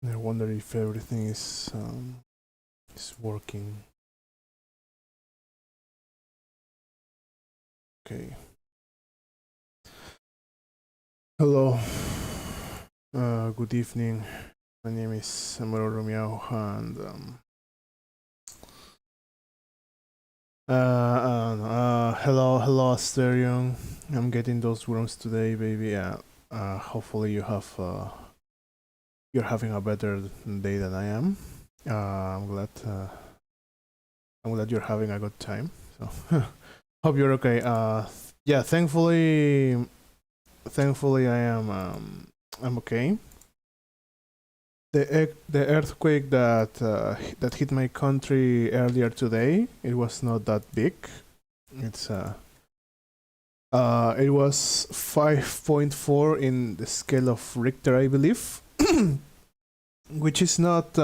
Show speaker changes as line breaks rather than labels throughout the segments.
I wonder if everything is working. Okay. Hello. Good evening. My name is Samuel Romeo, and hello, Asterion. I'm getting those worms today, baby. Yeah. Hopefully you're having a better day than I am. I'm glad. I'm glad you're having a good time. So, hope you're okay. Yeah. Thankfully, I'm okay. The earthquake that hit my country earlier today, it was not that big. It's it was 5.4 in the scale of Richter, I believe, which is not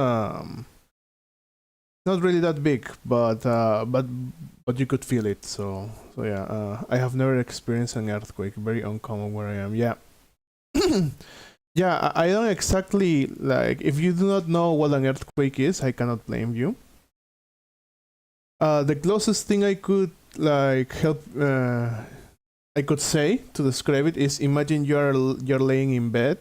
really that big, but you could feel it. So yeah, I have never experienced an earthquake. Very uncommon where I am. Yeah. Yeah, I don't exactly like. If you do not know what an earthquake is, I cannot blame you. The closest thing I could like help, I could say to describe it is: imagine you're laying in bed,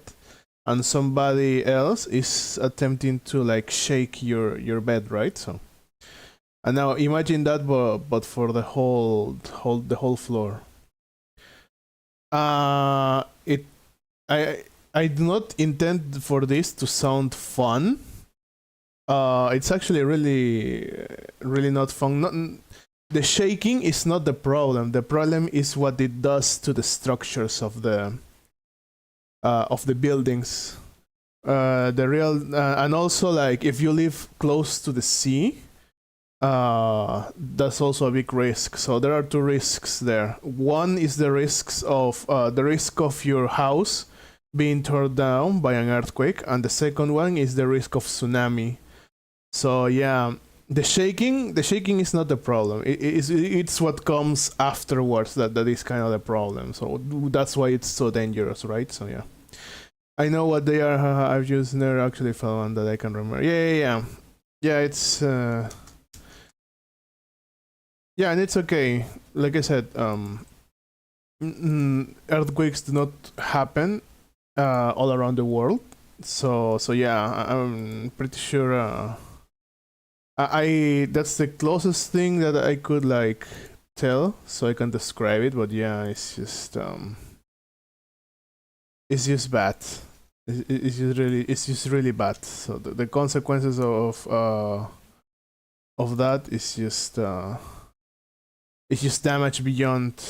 and somebody else is attempting to like shake your bed, right? So, and now imagine that, but for the whole floor. It I do not intend for this to sound fun. It's actually really not fun. The shaking is not the problem. The problem is what it does to the structures of the buildings. The real and also like if you live close to the sea, that's also a big risk. So there are two risks there. One is the risk of your house being torn down by an earthquake, and the second one is the risk of tsunami. So yeah, the shaking is not the problem. It's what comes afterwards that is kind of the problem. So that's why it's so dangerous, right? So yeah, I know what they are. I've just never actually found one that I can remember. Yeah. It's yeah, and it's okay. Like I said, earthquakes do not happen all around the world. So yeah, I'm pretty sure. I That's the closest thing that I could like tell, so I can describe it. But yeah, it's just bad. It's just really bad. So the consequences of that is just it's just damage beyond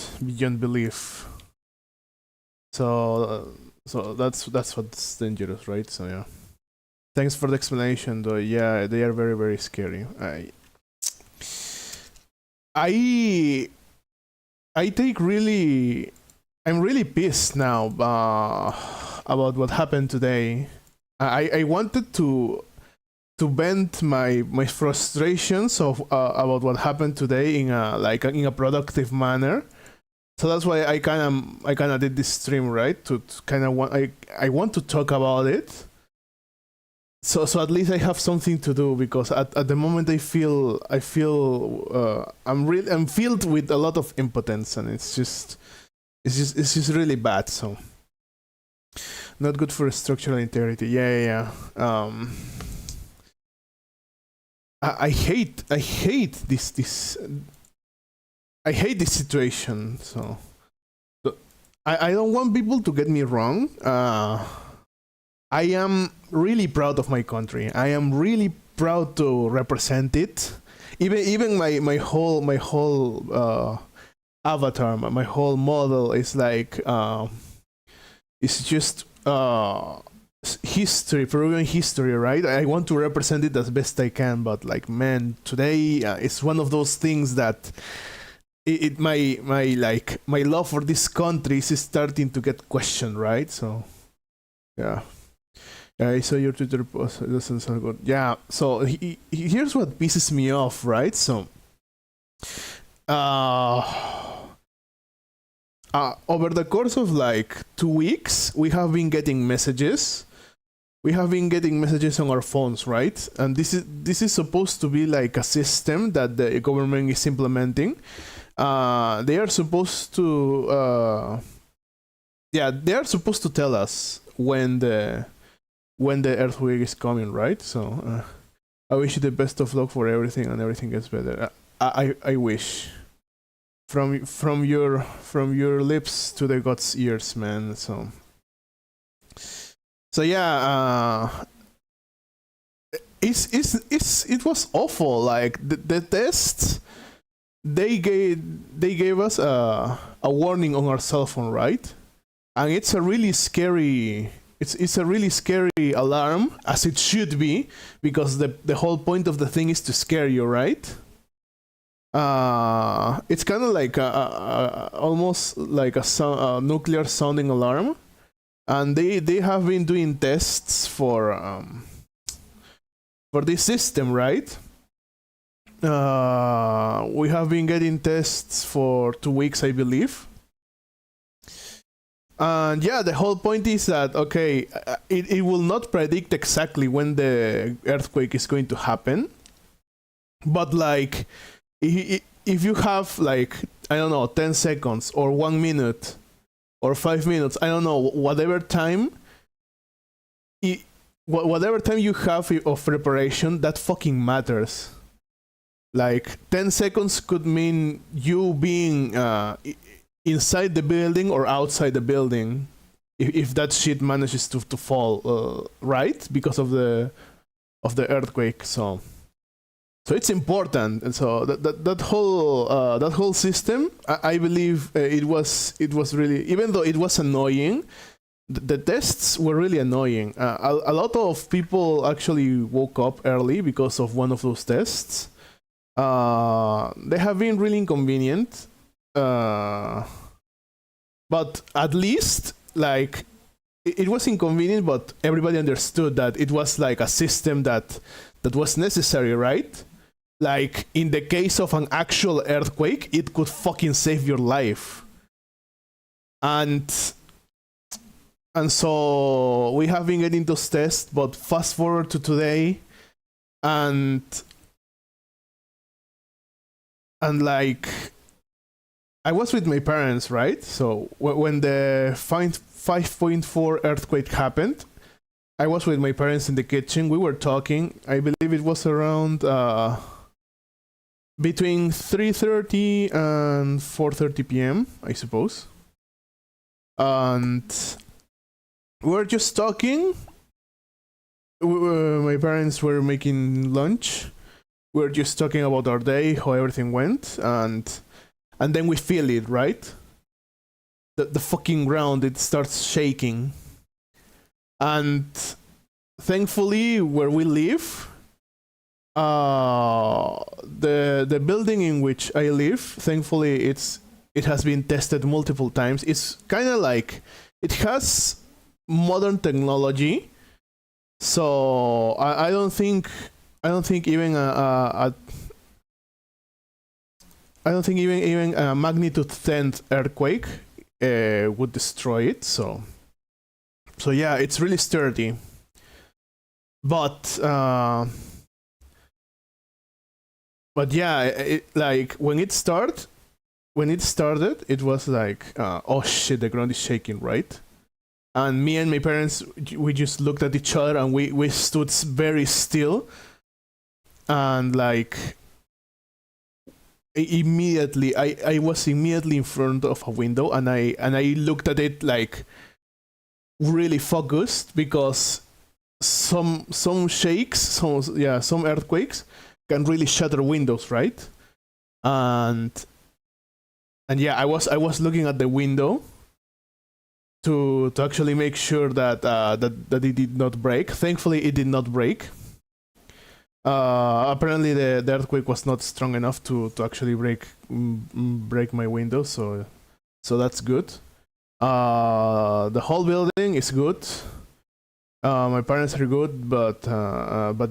belief. So that's what's dangerous, right? So yeah. Thanks for the explanation, though. Yeah, they are very, very scary. I take really. I'm really pissed now about what happened today. I wanted to vent my frustrations of about what happened today in a productive manner. So that's why I kind of did this stream, right? To kind of I want to talk about it. So at least I have something to do, because at the moment I'm filled with a lot of impotence, and it's just really bad. So not good for structural integrity. Yeah. I hate this I hate this situation. So I don't want people to get me wrong. I am really proud of my country. I am really proud to represent it. Even my whole avatar, my whole model is like it's just history, Peruvian history, right? I want to represent it as best I can, but like, man, today it's one of those things that my love for this country is starting to get questioned, right? So yeah. I saw your Twitter post. It doesn't sound good. Yeah. So here's what pisses me off, right? So, over the course of like 2 weeks, we have been getting messages we have been getting messages on our phones, right? And this is supposed to be like a system that the government is implementing. They are supposed to they are supposed to tell us when the earthquake is coming, right? So I wish you the best of luck for everything, and everything gets better. I wish from your lips to the god's ears, man. So yeah, it was awful. Like the tests, they gave us a warning on our cell phone, right? And it's a really scary alarm, as it should be, because the whole point of the thing is to scare you, right? It's kind of like almost like a nuclear sounding alarm, and they have been doing tests for this system, right? We have been getting tests for 2 weeks, I believe. And yeah, the whole point is that, okay, it will not predict exactly when the earthquake is going to happen. But like, if you have like, I don't know, 10 seconds or 1 minute or 5 minutes, I don't know, whatever time you have of preparation, that fucking matters. Like 10 seconds could mean you being inside the building or outside the building, if that shit manages to fall, right? Because of the earthquake. So it's important. And so that whole system, I believe it was really, even though it was annoying, the tests were really annoying. A lot of people actually woke up early because of one of those tests. They have been really inconvenient. But at least, like, it was inconvenient, but everybody understood that it was like a system that was necessary, right? Like, in the case of an actual earthquake, it could fucking save your life. And so we have been getting those tests, but fast forward to today, and like, I was with my parents, right? So when the 5.4 earthquake happened, I was with my parents in the kitchen. We were talking. I believe it was around between 3:30 and 4:30 p.m., I suppose. And we were just talking. My parents were making lunch. We were just talking about our day, how everything went, and then we feel it, right? The fucking ground, it starts shaking. And thankfully, where we live, the building in which I live, thankfully, it has been tested multiple times. It's kind of like, it has modern technology, so I don't think even a magnitude 10 earthquake would destroy it. So yeah, it's really sturdy. But yeah, like when it started, it was like, oh shit, the ground is shaking, right? And me and my parents, we just looked at each other and we stood very still. And like, immediately, I was immediately in front of a window, and I looked at it like really focused, because some shakes, some earthquakes can really shatter windows, right? And yeah, I was looking at the window to actually make sure that that it did not break. Thankfully, it did not break. Apparently the earthquake was not strong enough to actually break my window, so that's good. The whole building is good. My parents are good, but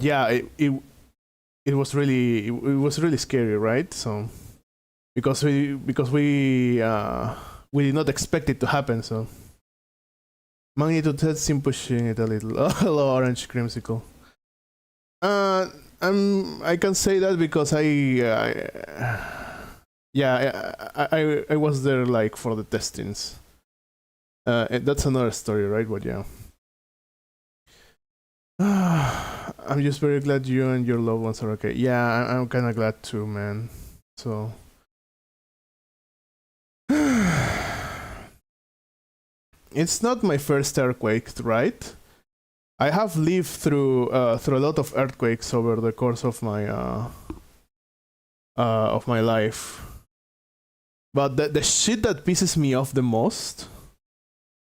yeah, it was really scary, right? So because we did not expect it to happen, so Magnitude 10 seem pushing it a little. Oh, hello, Orange Creamsicle. I can say that because I was there like for the testings. That's another story, right? But yeah. I'm just very glad you and your loved ones are okay. Yeah, I'm kind of glad too, man. So. It's not my first earthquake, right? I have lived through a lot of earthquakes over the course of my life. But the shit that pisses me off the most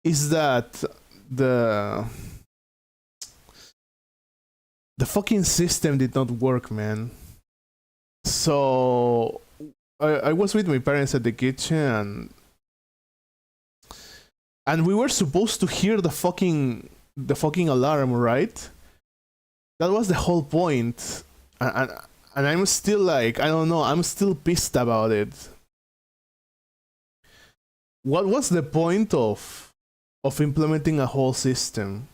is that the fucking system did not work, man. So I was with my parents at the kitchen and we were supposed to hear the fucking alarm, right? That was the whole point. And I'm still like, I don't know, I'm still pissed about it. What was the point of implementing a whole system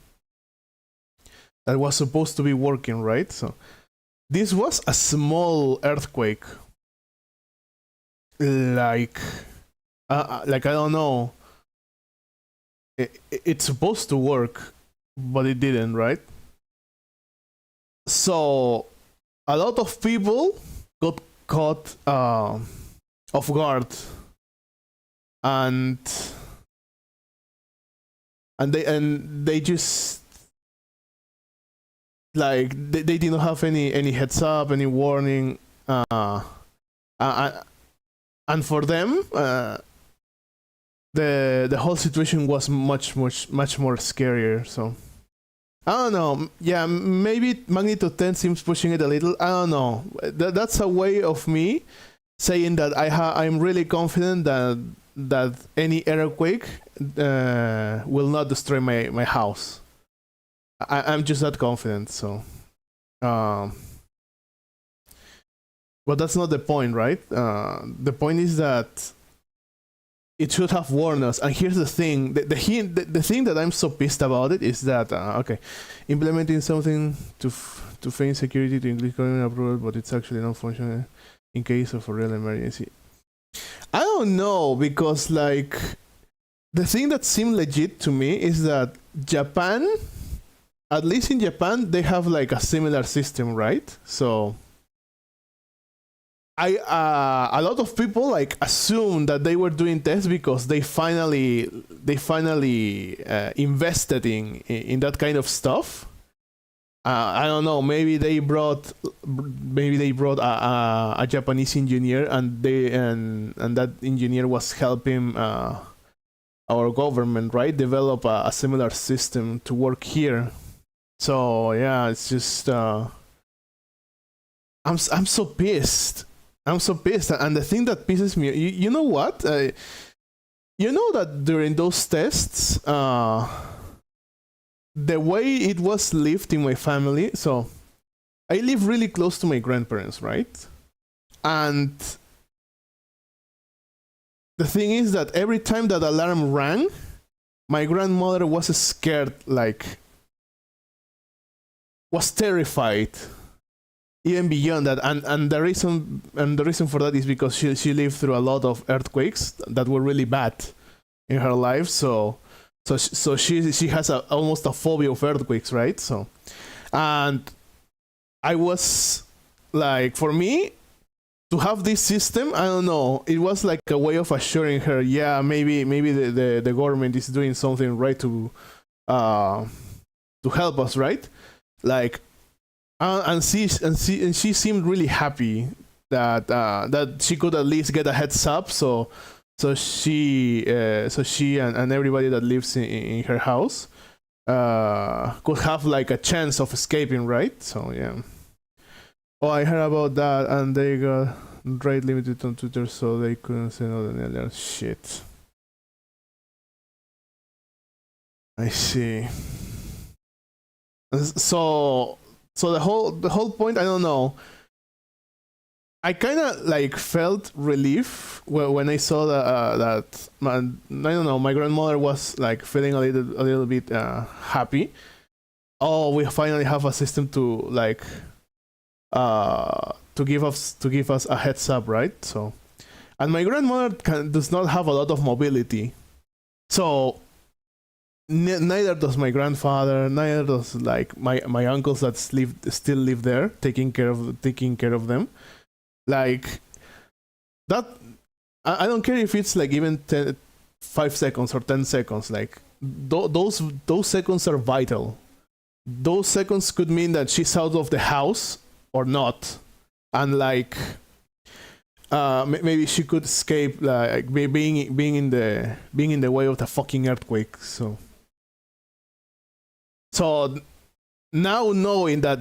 that was supposed to be working, right? So this was a small earthquake. Like I don't know. It's supposed to work, but it didn't, right? So a lot of people got caught off guard, and they just like they didn't have any heads up, any warning, and for them the whole situation was much more scarier. So I don't know. Yeah, maybe magnitude 10 seems pushing it a little. I don't know. That's a way of me saying that I'm really confident that any earthquake will not destroy my house. I'm just that confident. So, but that's not the point, right? The point is that it should have warned us. And here's the thing: the thing that I'm so pissed about it is that okay, implementing something to feign security to increase government approval, but it's actually not functional in case of a real emergency. I don't know, because like the thing that seemed legit to me is that Japan, at least in Japan, they have like a similar system, right? So a lot of people like assume that they were doing tests because they finally invested in that kind of stuff. I don't know. Maybe they brought a Japanese engineer, and that engineer was helping our government, right, develop a similar system to work here. So yeah, it's just I'm so pissed. I'm so pissed. And the thing that pisses me, you know what? You know that during those tests, the way it was lived in my family, so I live really close to my grandparents, right? And the thing is that every time that alarm rang, my grandmother was scared, like, was terrified. Even beyond that, and the reason for that is because she lived through a lot of earthquakes that were really bad in her life. So she has almost a phobia of earthquakes, right? So, and I was like, for me to have this system, I don't know, it was like a way of assuring her, yeah, maybe the government is doing something right to help us, right? Like. And she seemed really happy that she could at least get a heads up, so she and everybody that lives in her house could have like a chance of escaping, right? So yeah. Oh, I heard about that, and they got rate limited on Twitter, so they couldn't send out any other shit. I see. So the whole point, I don't know. I kind of like felt relief when I saw that I don't know, my grandmother was like feeling a little bit happy. Oh, we finally have a system to like to give us a heads up, right? So, and my grandmother does not have a lot of mobility, so neither does my grandfather, neither does like my uncles that still live there, taking care of them. Like that, I don't care if it's like even 5 seconds or 10 seconds. Like those seconds are vital. Those seconds could mean that she's out of the house or not, and like maybe she could escape, like being in the way of the fucking earthquake. So now knowing that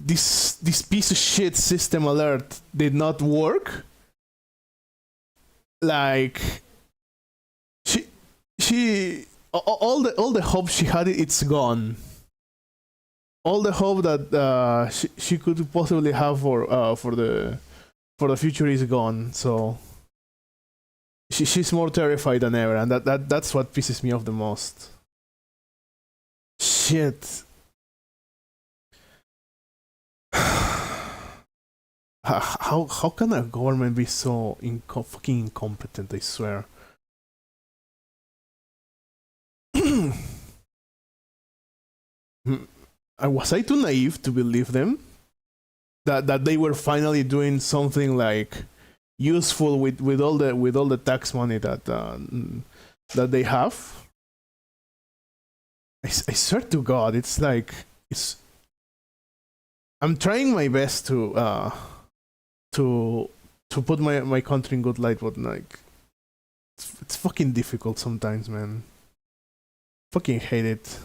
this piece of shit system alert did not work, like she all the hope she had, it's gone. All the hope that she could possibly have for the future is gone. So she's more terrified than ever, and that's what pisses me off the most. Shit. How can a government be so fucking incompetent? I swear. Was I too naive to believe them? That they were finally doing something like useful with all the tax money that they have. I swear to God, it's like I'm trying my best to put my country in good light, but like it's fucking difficult sometimes, man. Fucking hate it.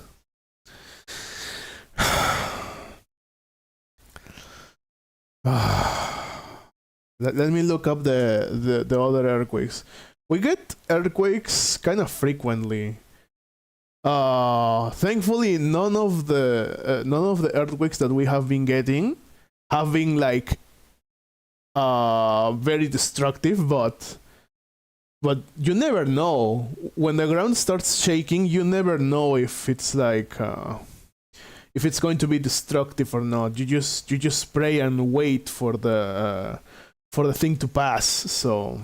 Let me look up the other earthquakes. We get earthquakes kind of frequently. Thankfully, none of the earthquakes that we have been getting have been like very destructive, but you never know. When the ground starts shaking, you never know if it's like if it's going to be destructive or not. You just pray and wait for the thing to pass. So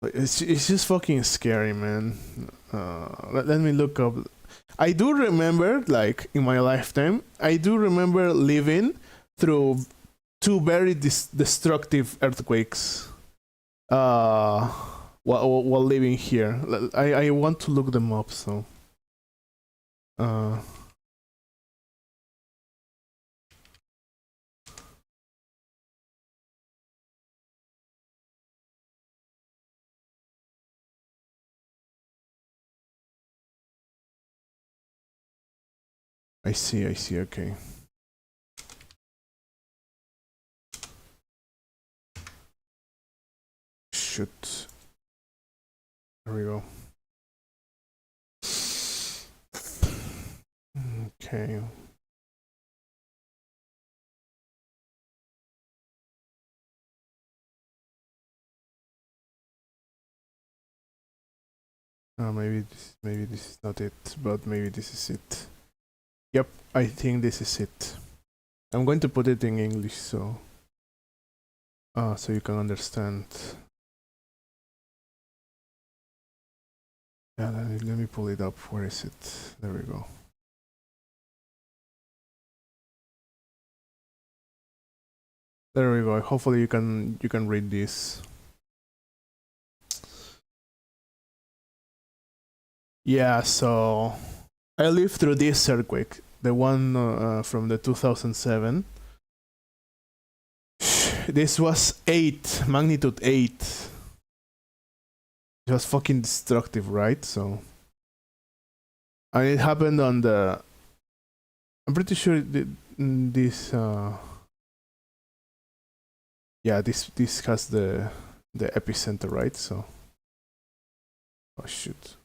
it's just fucking scary, man. Let me look up. I do remember, like in my lifetime, I do remember living through 2 very destructive earthquakes while living here. I want to look them up, so I see, okay. Shoot. There we go. Okay. Maybe this is not it, but maybe this is it. Yep, I think this is it. I'm going to put it in English so you can understand. Yeah, let me pull it up. Where is it? There we go. There we go. Hopefully you can read this. Yeah, so I lived through this earthquake, the one from the 2007. This was magnitude 8. It was fucking destructive, right? So, and it happened on the. I'm pretty sure this. Yeah, this has the epicenter, right? So. Oh shoot.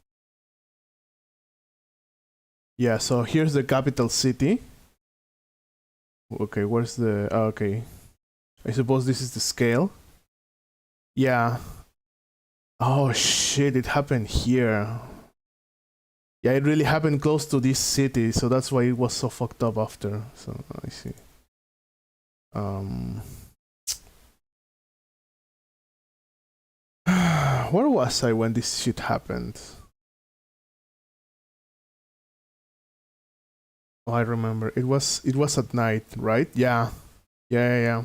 Yeah, so here's the capital city. Okay, where's the... okay. I suppose this is the scale. Yeah. Oh shit, it happened here. Yeah, it really happened close to this city, so that's why it was so fucked up after. So, I see. Where was I when this shit happened? Oh, I remember. It was at night, right? Yeah. Yeah.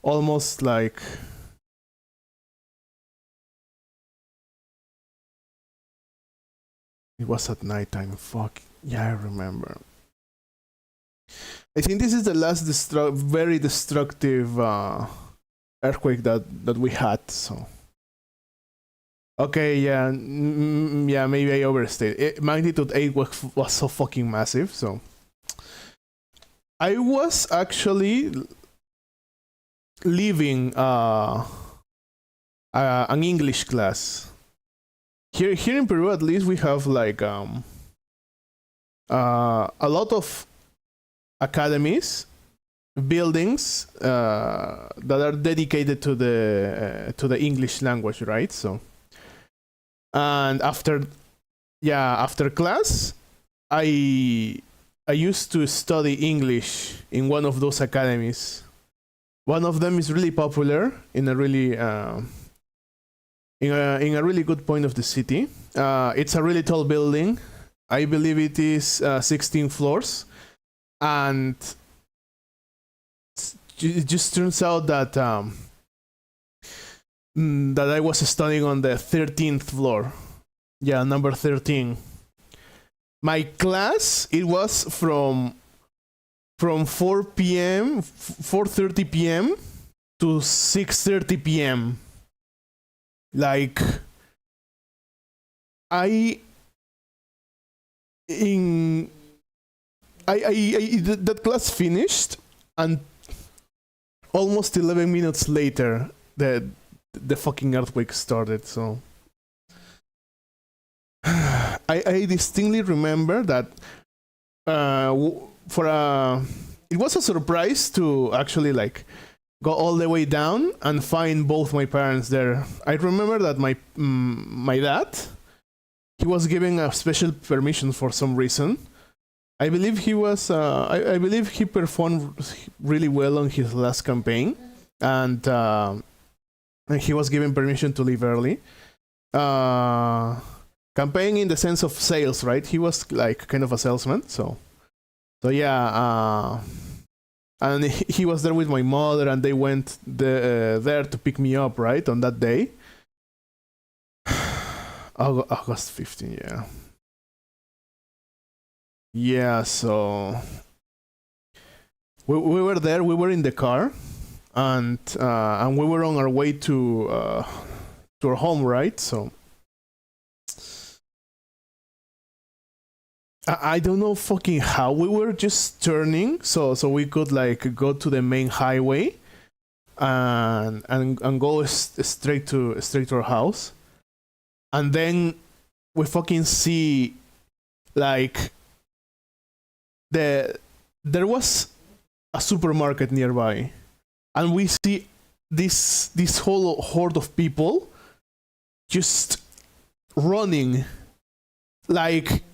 Almost like... It was at nighttime. Fuck. Yeah, I remember. I think this is the last very destructive earthquake that we had. So. Okay, yeah, yeah, maybe I overstated. Magnitude 8 was so fucking massive. So. I was actually leaving an English class. Here in Peru, at least, we have like a lot of academies, buildings that are dedicated to the English language, right? So, and after class, I used to study English in one of those academies. One of them is really popular in a really in a really good point of the city. It's a really tall building. I believe it is 16 floors, and it just turns out that that I was studying on the 13th floor. Yeah, number 13. My class, it was from 4 p.m. 4:30 p.m. to 6:30 p.m. Like that class finished, and almost 11 minutes later the fucking earthquake started. So I distinctly remember that it was a surprise to actually like go all the way down and find both my parents there. I remember that my dad, he was given a special permission for some reason. I believe he was I believe he performed really well on his last campaign, and he was given permission to leave early. Campaign in the sense of sales, right? He was like kind of a salesman, so yeah. And he was there with my mother, and they went there to pick me up, right, on that day. August 15, yeah. Yeah, so we were there, we were in the car, and we were on our way to our home, right? So I don't know fucking how we were just turning so we could like go to the main highway and go straight to our house, and then we fucking see like there was a supermarket nearby, and we see this whole horde of people just running like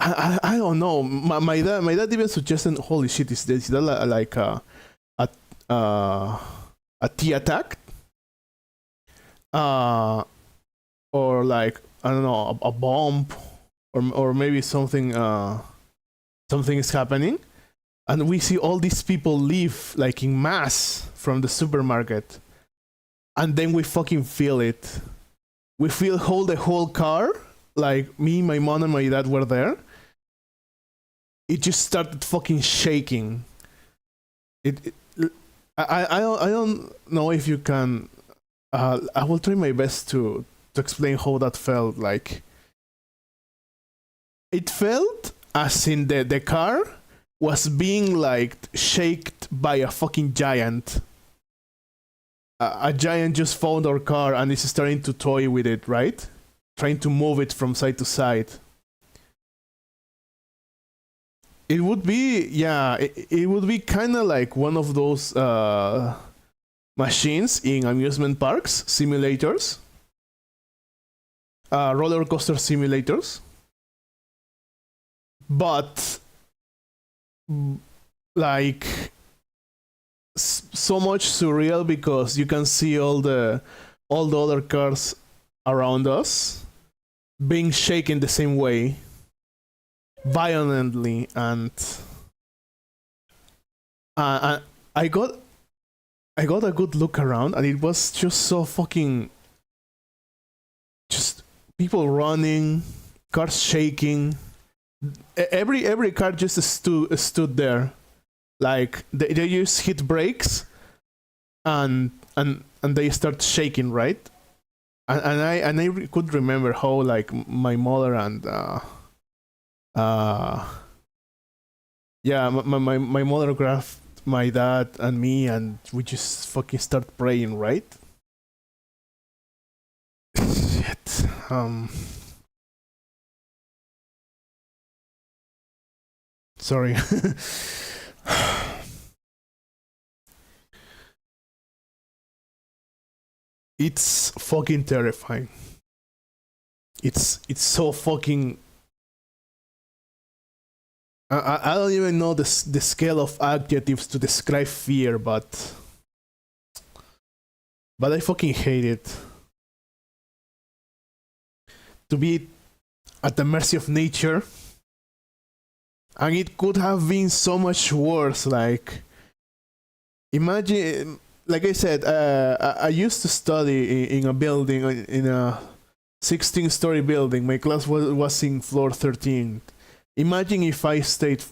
I don't know. My dad even suggested, holy shit, is that like a T attack? Or like, I don't know, a bomb, or maybe something is happening, and we see all these people leave like in mass from the supermarket, and then we fucking feel it. We feel the whole car, like me, my mom, and my dad were there. It just started fucking shaking. I don't know if you can. I will try my best to explain how that felt. Like, it felt as in the car was being like shaked by a fucking giant. A giant just found our car and is starting to toy with it, right? trying to move it from side to side. It would be, yeah, it would be kind of like one of those machines in amusement parks, simulators, roller coaster simulators, but like so much surreal because you can see all the other cars around us being shaken the same way, violently, and I got a good look around, and it was just so fucking, just people running, cars shaking. Every car just stood there, like they just hit brakes, and they start shaking, right? And I could remember how like my mother and yeah, my mother grabbed my dad and me, and we just fucking start praying, right? Shit. Sorry. It's fucking terrifying. It's so fucking. I don't even know the scale of adjectives to describe fear, but I fucking hate it. To be at the mercy of nature, and it could have been so much worse. Like, imagine, like I said, I used to study in a building, in a 16-story building. My class was in floor 13. Imagine if I stayed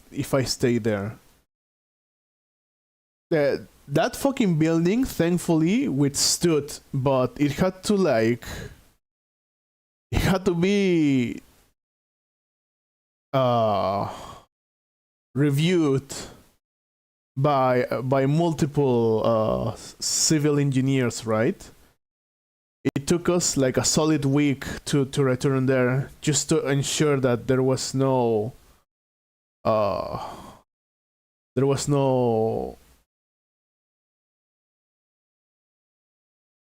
there. That fucking building thankfully withstood, but it had to be reviewed by multiple civil engineers, right? It took us like a solid week to return there, just to ensure that there was no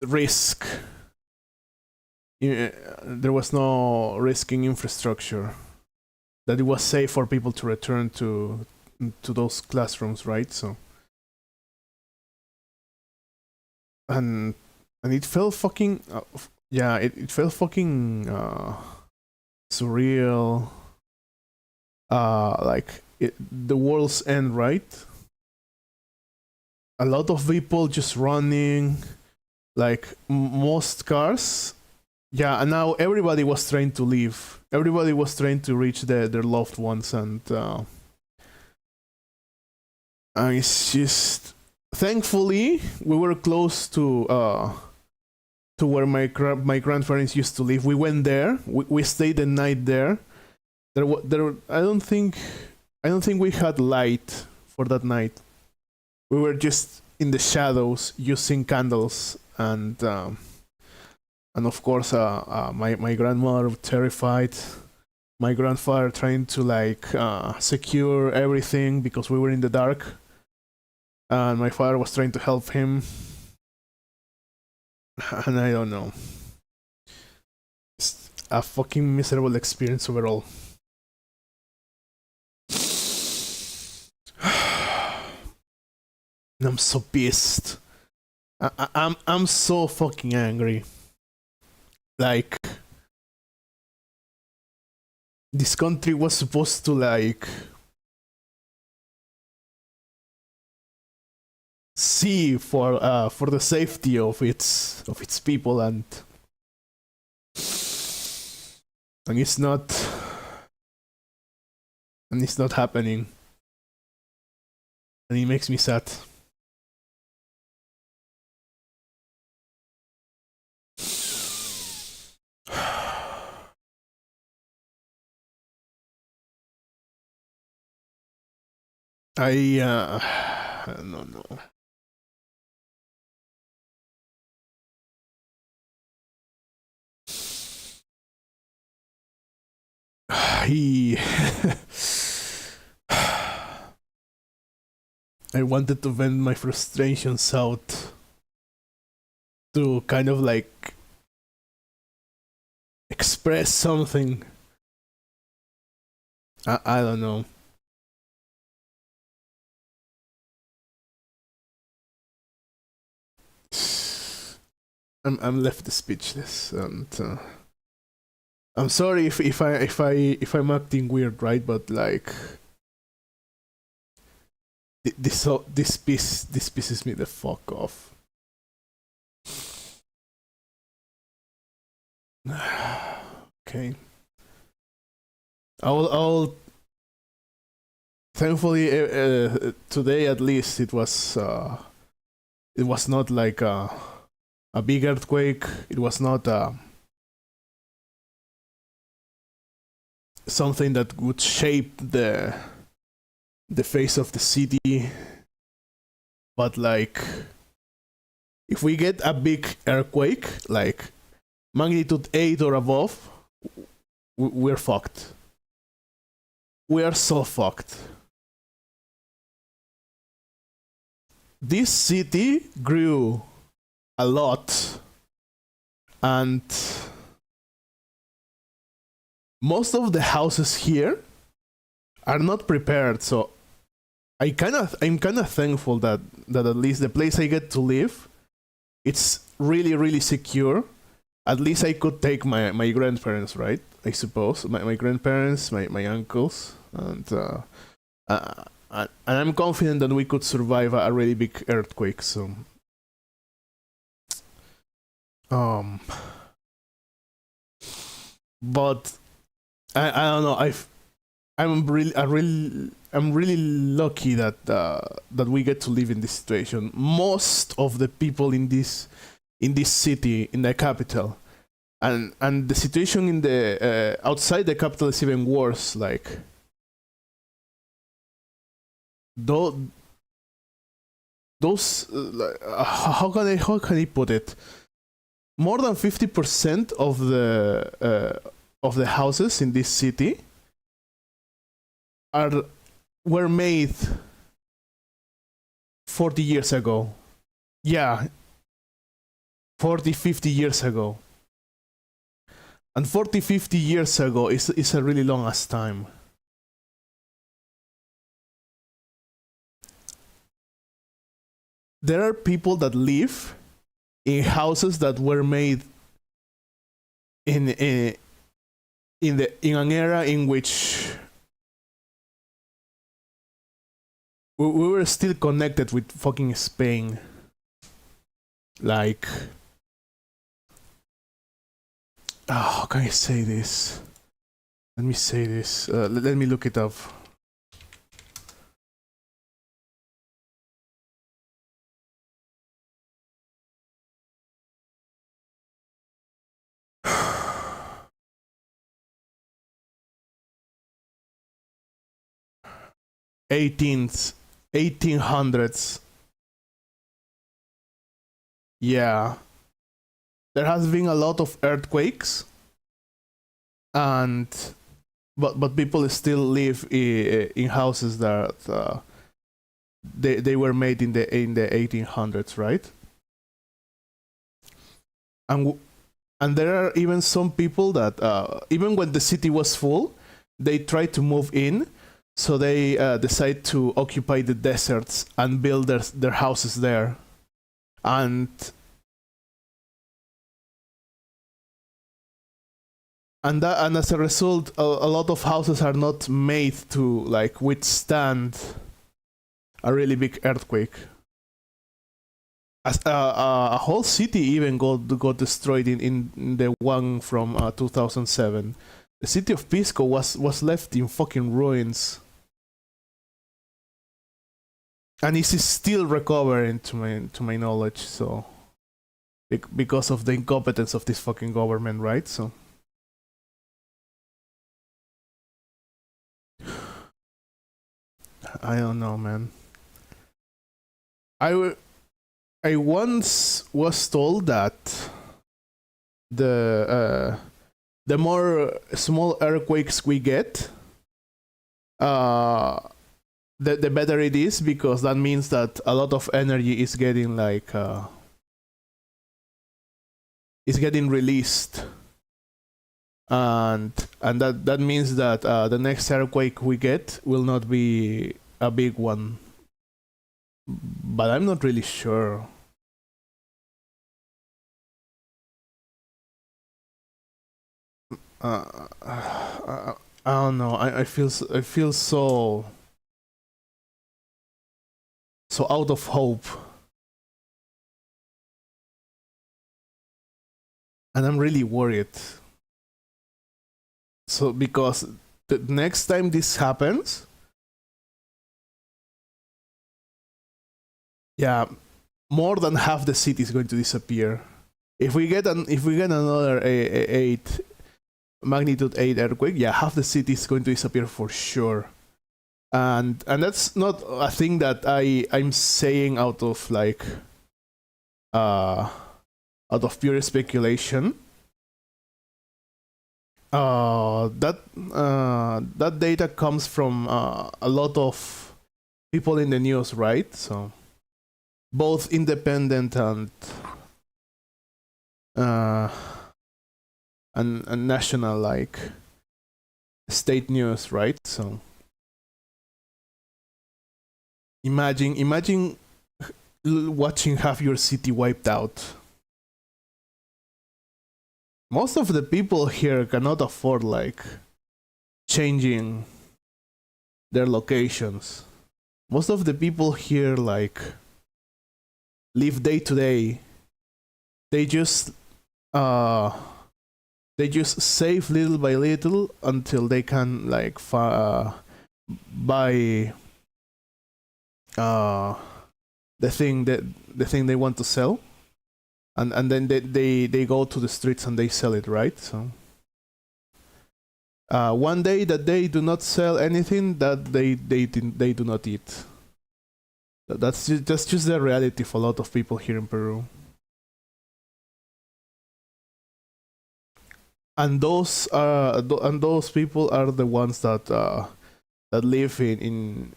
risk. There was no risk in infrastructure. That it was safe for people to return to those classrooms, right? So, and it felt fucking yeah, it felt fucking surreal. Like the world's end, right? A lot of people just running, like most cars. Yeah, and now everybody was trying to leave. Everybody was trying to reach their loved ones, and it's just, thankfully we were close to where my grandparents used to live. We went there. We stayed the night there. I don't think we had light for that night. We were just in the shadows using candles, and of course my grandmother terrified, my grandfather trying to like secure everything because we were in the dark, and my father was trying to help him, and I don't know, it's a fucking miserable experience overall. And I'm so pissed. I'm so fucking angry. Like, this country was supposed to like see for the safety of its people, and it's not happening, and it makes me sad. I don't know. I I wanted to vent my frustrations out to kind of like express something. I don't know. I'm left speechless, and I'm sorry if I'm acting weird, right? But like this pisses me the fuck off. Okay. I'll thankfully today at least it was not like a big earthquake. It was not something that would shape the face of the city. But like, if we get a big earthquake, like magnitude 8 or above, we're fucked. We are so fucked. This city grew a lot, and most of the houses here are not prepared. So I'm kind of thankful that at least the place I get to live, it's really secure. At least I could take my grandparents, right? I suppose my grandparents, my uncles, and I'm confident that we could survive a really big earthquake. So, but I don't know. I'm really lucky that that we get to live in this situation. Most of the people in this city, in the capital, and the situation in the outside the capital is even worse. Like, those how can I put it? More than 50% of the houses in this city were made 40 years ago. Yeah, 40, 50 years ago. And 40, 50 years ago is a really long ass time. There are people that live in houses that were made in an era in which we were still connected with fucking Spain. Like, how can I say this? Let me say this. Let me look it up. Eighteen hundreds. Yeah, there has been a lot of earthquakes, and but people still live in houses that they were made in the 1800s, right? And there are even some people that even when the city was full, they tried to move in. So they decide to occupy the deserts and build their houses there. And as a result, a lot of houses are not made to like withstand a really big earthquake. As a whole city even got destroyed in the one from 2007. The city of Pisco was left in fucking ruins. And it is still recovering to my knowledge, so because of the incompetence of this fucking government, right? So I don't know, man. I once was told that the more small earthquakes we get, the better it is, because that means that a lot of energy is getting is getting released, and that means that the next earthquake we get will not be a big one. But I'm not really sure. I don't know. I feel so out of hope, and I'm really worried. So because the next time this happens, yeah, more than half the city is going to disappear. If we get another magnitude 8 earthquake, yeah, half the city is going to disappear for sure. And that's not a thing that I'm saying out of pure speculation. That data comes from a lot of people in the news, right? So both independent and national, like state news, right? So imagine watching half your city wiped out. Most of the people here cannot afford changing their locations. Most of the people here live day to day. They just save little by little until they can buy the thing they want to sell, and then they go to the streets and they sell it, right? So one day that they do not sell anything, that they do not eat. That's just the reality for a lot of people here in Peru. And those people are the ones that live in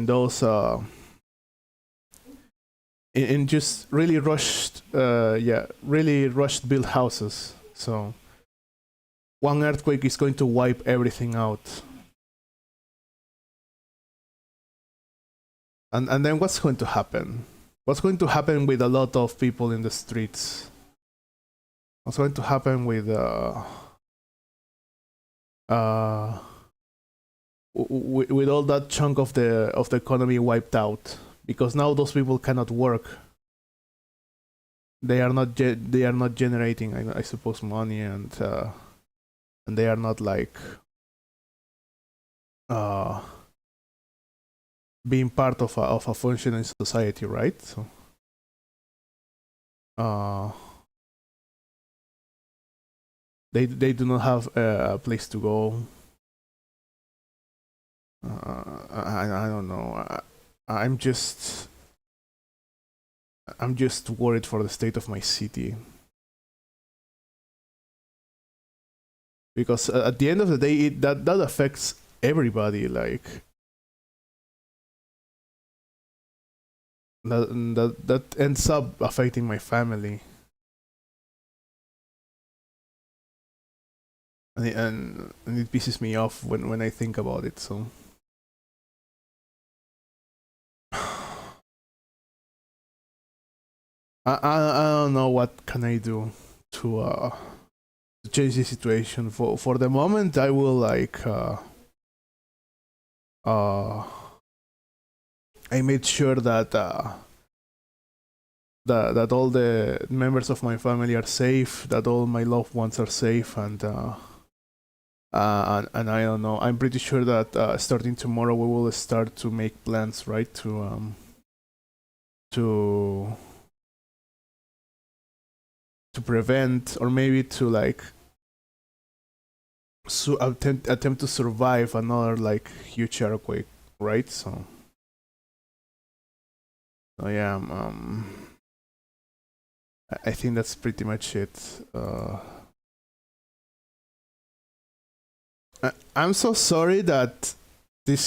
those in just really rushed built houses. So one earthquake is going to wipe everything out. And then what's going to happen? What's going to happen with a lot of people in the streets? What's going to happen with all that chunk of the economy wiped out? Because now those people cannot work. They are not generating, I suppose, money, and they are not being part of a functioning society, right? So they do not have a place to go. I don't know. I'm just worried for the state of my city, because at the end of the day, that affects everybody. That ends up affecting my family, and it pisses me off when I think about it. So I don't know what can I do to change the situation. For the moment, I will I made sure that that all the members of my family are safe, that all my loved ones are safe, and I don't know. I'm pretty sure that starting tomorrow we will start to make plans, right? To prevent, or maybe to attempt to survive another huge earthquake, right? So yeah, I think that's pretty much it. I'm so sorry that this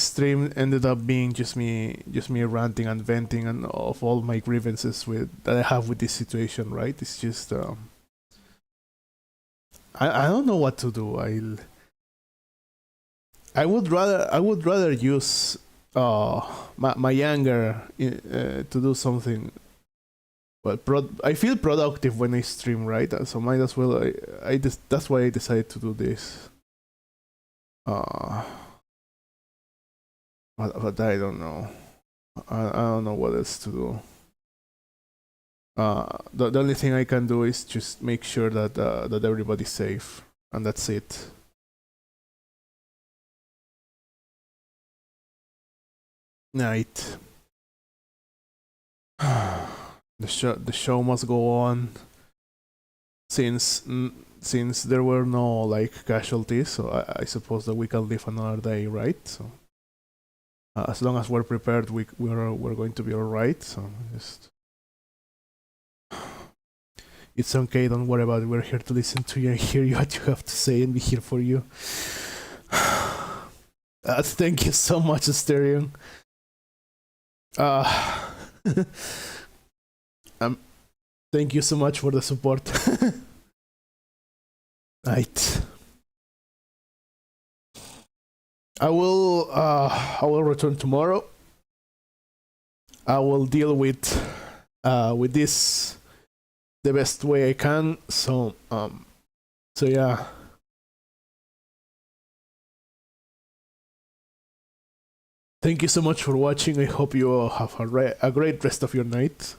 stream ended up being just me ranting and venting and of all my grievances that I have with this situation, right? It's just I don't know what to do. I would rather use my anger to do something. Well, I feel productive when I stream, right? So might as well. That's why I decided to do this. But I don't know. I don't know what else to do. The only thing I can do is just make sure that that everybody's safe, and that's it. Night. The show must go on. Since there were no like casualties, so I suppose that we can live another day, right? So as long as we're prepared, we're going to be all right. So just it's okay. Don't worry about it. We're here to listen to you and hear you what you have to say and be here for you. Thank you so much, Asterion. Thank you so much for the support. Right. I will return tomorrow. I will deal with this the best way I can. So yeah. Thank you so much for watching. I hope you all have a great rest of your night.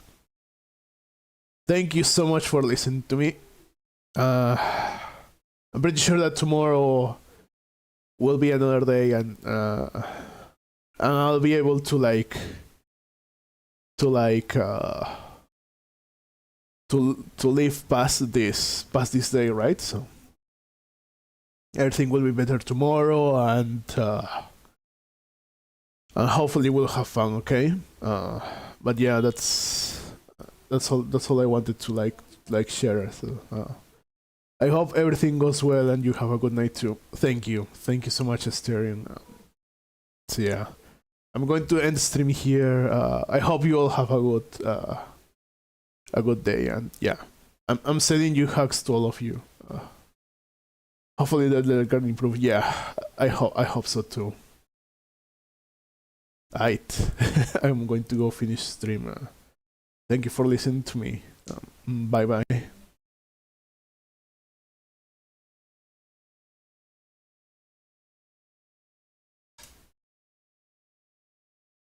Thank you so much for listening to me. I'm pretty sure that tomorrow will be another day, and I'll be able to live past this day, right? So everything will be better tomorrow, and hopefully we'll have fun. Okay. But yeah, that's all I wanted to share. So I hope everything goes well and you have a good night too. Thank you so much, Asterion. So yeah, I'm going to end the stream here. I hope you all have a good day, and yeah, I'm sending you hugs to all of you. Hopefully that can improve. Yeah, I hope so too. Alright, I'm going to go finish stream. Thank you for listening to me. Bye bye.